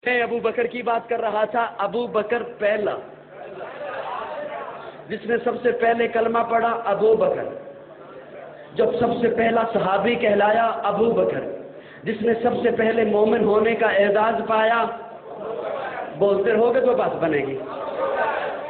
میں ابو بکر کی بات کر رہا تھا. ابو بکر پہلا جس نے سب سے پہلے کلمہ پڑھا ابو بکر. جب سب سے پہلا صحابی کہلایا ابو بکر. جس نے سب سے پہلے مومن ہونے کا اعزاز پایا. بولتے رہو گے تو بات بنے گی.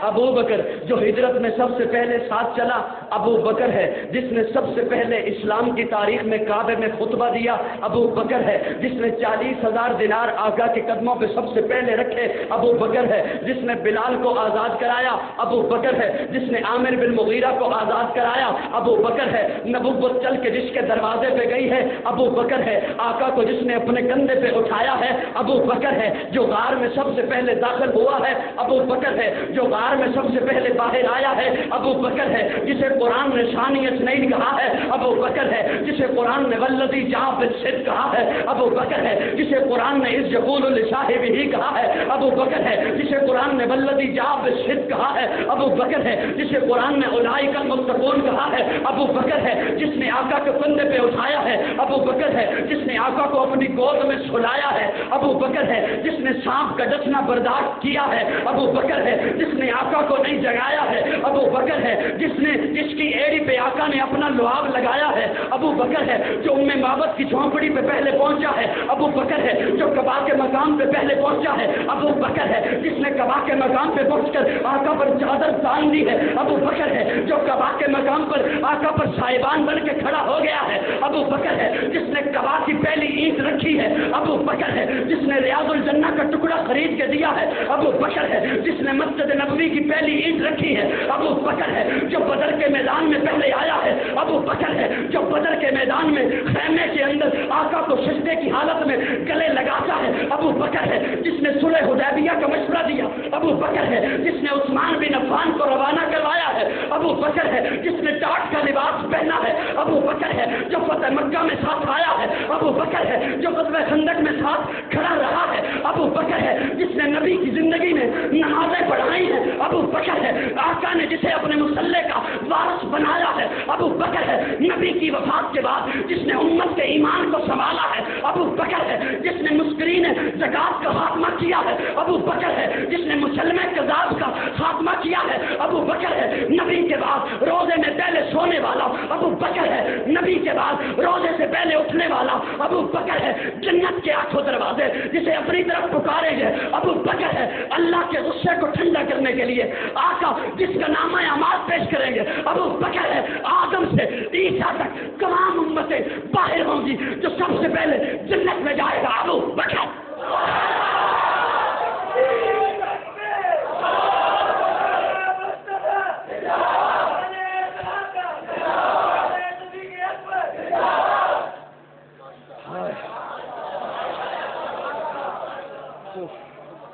ابو بکر جو ہجرت میں سب سے پہلے ساتھ چلا ابو بکر ہے. جس نے سب سے پہلے اسلام کی تاریخ میں کعبے میں خطبہ دیا ابو بکر ہے. جس نے 40,000 دینار آقا کے قدموں پہ سب سے پہلے رکھے ابو بکر ہے. جس نے بلال کو آزاد کرایا ابو بکر ہے. جس نے عامر بن مغیرہ کو آزاد کرایا ابو بکر ہے. نبوت چل کے جس کے دروازے پہ گئی ہے ابو بکر ہے. آقا کو جس نے اپنے کندھے پہ اٹھایا ہے ابو بکر ہے. جو غار میں سب سے پہلے داخل ہوا ہے ابو بکر ہے. جو غار میں سب سے پہلے باہر آیا ہے ابو بکر ہے. جسے قرآن نے ثانی اثنین کہا ہے ابو بکر ہے. جسے قرآن نے والذی جاء بالصدق کہا ہے ابو بکر ہے. جسے قرآن نے اذ یقول لصاحبہ کہا ہے ابو بکر ہے. جسے قرآن نے والذی جاء بالصدق کہا ہے ابو بکر ہے. جسے قرآن نے اولئک المتقون کہا ہے ابو بکر ہے. جس نے آقا کے کندھے پہ اٹھایا ہے ابو بکر ہے. جس نے آقا کو اپنی گود میں سلایا ہے ابو بکر ہے. جس نے سانپ کا ڈسنا برداشت کیا ہے ابو بکر ہے. جس نے آقا کو نہیں جگایا ہے ابو بکر ہے. جس کی ایڑی پہ آقا نے اپنا لعاب لگایا ہے ابو بکر ہے. جو ام مابت کی جھونپڑی پہ پہلے پہنچا ہے ابو بکر ہے. جو کعبہ کے مقام پہ پہلے پہنچا ہے ابو بکر ہے. جس نے کعبہ کے مقام پہ پہنچ کر آقا پر چادر تان دی ہے ابو بکر ہے. جو کعبہ کے مقام پر آقا پر صاحبان بن کے کھڑا ہو گیا ہے ابو بکر ہے. جس نے کعبہ کی پہلی اینٹ رکھی ہے ابو بکر ہے. جس نے ریاض الجنہ کا ٹکڑا خرید کے دیا ہے ابو بکر ہے. جس نے مسجد نبوی کی پہلی اینٹ رکھی ہے ابو بکر ہے. جو بدر کے میدان میں پہلے آیا ہے ابو بکر ہے. جو بدر کے میدان میں خیمے کے اندر آقا کو سجدے کی حالت میں گلے لگاتا ہے ابو بکر ہے. جس نے صلح حدیبیہ کا مشورہ دیا ابو بکر ہے. جس نے عثمان بن عفان کو روانہ کروایا ہے ابو بکر ہے. جس نے ٹاٹ کا لباس پہنا ہے ابو بکر ہے. جو فتح مکہ میں ساتھ آیا ہے ابو بکر ہے. جو غزوہ خندق میں ساتھ کھڑا رہا ہے ابو بکر ہے. جس نے نبی کی زندگی میں نمازیں پڑھائی ہیں ابو بکر ہے. آقا نے جسے اپنے مصلح کا وارث بنایا ہے ابو بکر ہے. نبی کی وفات کے بعد جس نے امت کے ایمان کو سنبھالا ہے ابو بکر ہے. جس نے مسکرین زکات کا خاتمہ کیا ہے ابو بکر ہے. جس نے مسلمہ کذاب کا خاتمہ کیا ہے ابو بکر ہے. نبی کے بعد روزے میں پہلے سونے والا ابو بکر ہے. نبی کے بعد روزے سے پہلے اٹھنے والا ابو بکر ہے. جنت کے 8 دروازے جسے اپنی طرف پکاریں گے ابو بکر ہے. اللہ کے غصے کو ٹھنڈا کرنے کے لیے آقا جس کا نامہ اعمال پیش کریں گے ابو بکر ہے. آدم سے عیسیٰ تک تمام امتیں باہر ہوں گی. جو سب سے پہلے جنت میں جائے گا ابو بکر.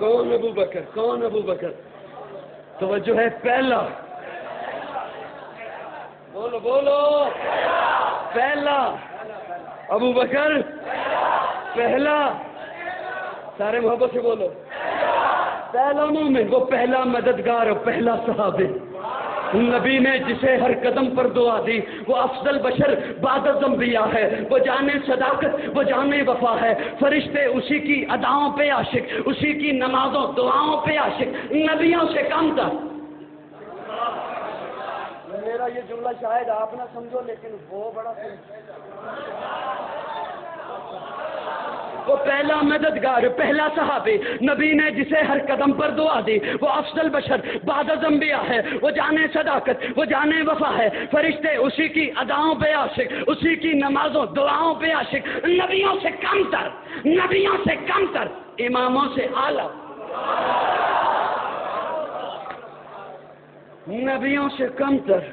کون ابو بکر؟ کون ابو بکر؟ توجہ ہے. پہلا بولو بولو. پہلا ابو بکر. پہلا سارے محبت سے بولو. پہلا مومن وہ پہلا مددگار اور پہلا صحابی. نبی نے جسے ہر قدم پر دعا دی وہ افضل بشر بعد الانبیاء ہے. وہ جانے صداقت وہ جانے وفا ہے. فرشتے اسی کی اداؤں پہ عاشق, اسی کی نمازوں دعاؤں پہ عاشق. نبیوں سے کم تھا. میرا یہ جملہ شاید آپ نہ سمجھو لیکن وہ بڑا وہ پہلا مددگار پہلا صحابی. نبی نے جسے ہر قدم پر دعا دی وہ افضل بشر بعد از انبیاء ہے. وہ جانے صداقت وہ جانے وفا ہے. فرشتے اسی کی اداؤں پہ عاشق, اسی کی نمازوں دعاؤں پہ عاشق. نبیوں سے کم تر, نبیوں سے کم تر, اماموں سے اعلیٰ. نبیوں سے کم تر.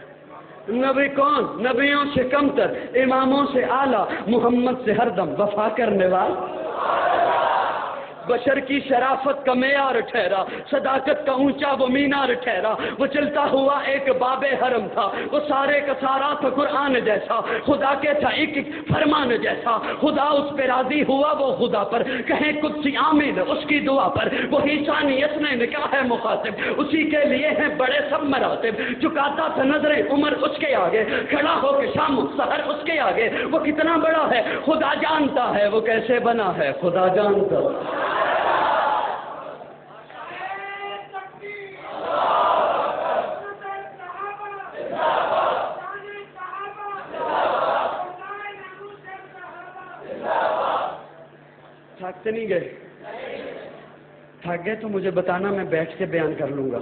نبی کون؟ نبیوں سے کم تر, اماموں سے اعلیٰ, محمد سے ہر دم وفا کرنے والا. بشر کی شرافت کا معیار ٹھہرا, صداقت کا اونچا وہ مینار ٹھہرا. وہ چلتا ہوا ایک باب حرم تھا, وہ سارے کا سارا تھا قرآن جیسا. خدا کے تھا ایک ایک فرمان جیسا. خدا اس پہ راضی ہوا وہ خدا پر, کہیں قدسی آمین اس کی دعا پر. وہی ثانیت نے نکاح ہے مخاطب, اسی کے لیے ہیں بڑے سب مراتب. جھکاتا تھا نظریں عمر اس کے آگے, کھڑا ہو کے شام سحر اس کے آگے. وہ کتنا بڑا ہے خدا جانتا ہے, وہ کیسے بنا ہے خدا جانتا. تھکتے نہیں گئے؟ تھک گئے تو مجھے بتانا، میں بیٹھ کے بیان کر لوں گا۔